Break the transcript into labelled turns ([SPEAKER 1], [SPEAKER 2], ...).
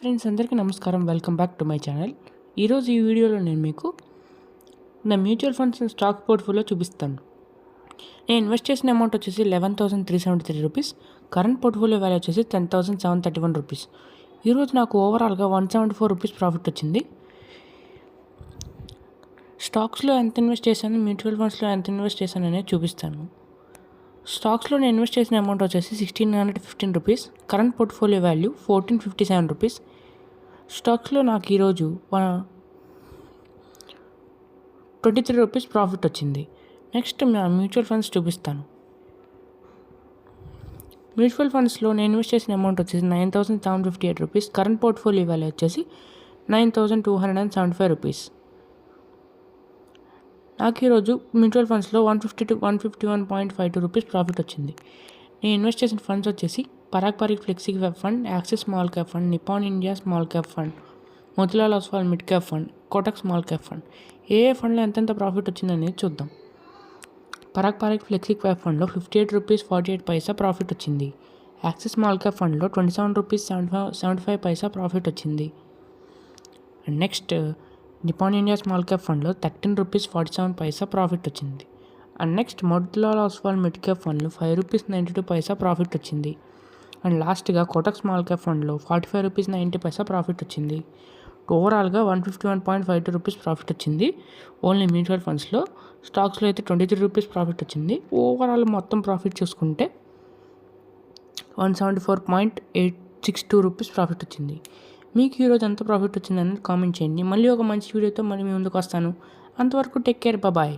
[SPEAKER 1] Friends అందరికీ నమస్కారం. Welcome back to my channel. ఈరోజు ఈ వీడియోలో నేను మీకు నా మ్యూచువల్ ఫండ్స్ స్టాక్ పోర్ట్ఫోలియో చూపిస్తాను. నేను ఇన్వెస్ట్ చేసిన అమౌంట్ వచ్చేసి 11,373 రూపీస్. కరెంట్ పోర్ట్ఫోలియో వాల్యూ వచ్చేసి 10,731 రూపీస్. ఈరోజు నాకు ఓవరాల్గా 174 రూపీస్ ప్రాఫిట్ వచ్చింది. స్టాక్స్లో ఎంత ఇన్వెస్ట్ చేశాను, మ్యూచువల్ ఫండ్స్లో ఎంత ఇన్వెస్ట్ చేశాను అనేది చూపిస్తాను. స్టాక్స్లో నేను ఇన్వెస్ట్ చేసిన అమౌంట్ వచ్చేసి 1,615 rupees. Current portfolio value 1,457 rupees. స్టాక్స్లో నాకు ఈరోజు 23 రూపీస్ ప్రాఫిట్ వచ్చింది. నెక్స్ట్ మ్యూచువల్ ఫండ్స్ చూపిస్తాను. మ్యూచువల్ ఫండ్స్లో నేను ఇన్వెస్ట్ చేసిన అమౌంట్ వచ్చేసి 9,758 రూపీస్. కరెంట్ పోర్ట్ఫోలియో వాల్యూ వచ్చేసి 9,275 రూపీస్. నాకు ఈరోజు మ్యూచువల్ ఫండ్స్లో 151.52 రూపీస్ ప్రాఫిట్ వచ్చింది. నేను ఇన్వెస్ట్ చేసిన ఫండ్స్ వచ్చేసి Parag Parikh flexi cap fund, Axis small cap fund, Nippon India small cap fund, Motilal Oswal mid cap fund, Kotak small cap fund. ఏ ఫండ్లో ఎంతెంత ప్రాఫిట్ వచ్చిందనేది చూద్దాం. పరాగ్ పారిక్ ఫ్లెక్సీ క్యాప్ ఫండ్లో 58 రూపీస్ 48 పైసా ప్రాఫిట్ వచ్చింది. యాక్సిస్ స్మాల్ క్యాప్ ఫండ్లో 27 రూపీస్ 75 పైసా ప్రాఫిట్ వచ్చింది. And next Nippon India small cap ఫండ్లో 13 రూపీస్ 47 పైసా ప్రాఫిట్ వచ్చింది. And next Motilal Oswal mid cap ఫండ్లో 5 రూపీస్ 92 పైసా ప్రాఫిట్ వచ్చింది. అండ్ లాస్ట్గా కోటక్ స్మాల్ క్యాప్ ఫండ్లో 45 రూపీస్ 90 పైసా ప్రాఫిట్ వచ్చింది. ఓవరాల్గా 151.52 రూపీస్ ప్రాఫిట్ వచ్చింది ఓన్లీ మ్యూచువల్ ఫండ్స్లో. స్టాక్స్లో అయితే 23 రూపీస్ ప్రాఫిట్ వచ్చింది. ఓవరాల్ మొత్తం ప్రాఫిట్ చూసుకుంటే 174.862 రూపీస్ ప్రాఫిట్ వచ్చింది. మీకు ఈరోజు ఎంత ప్రాఫిట్ వచ్చింది అనేది కామెంట్ చేయండి. మళ్ళీ ఒక మంచి వీడియోతో మళ్ళీ మీ ముందుకు వస్తాను. అంతవరకు టేక్ కేర్, బాయ్.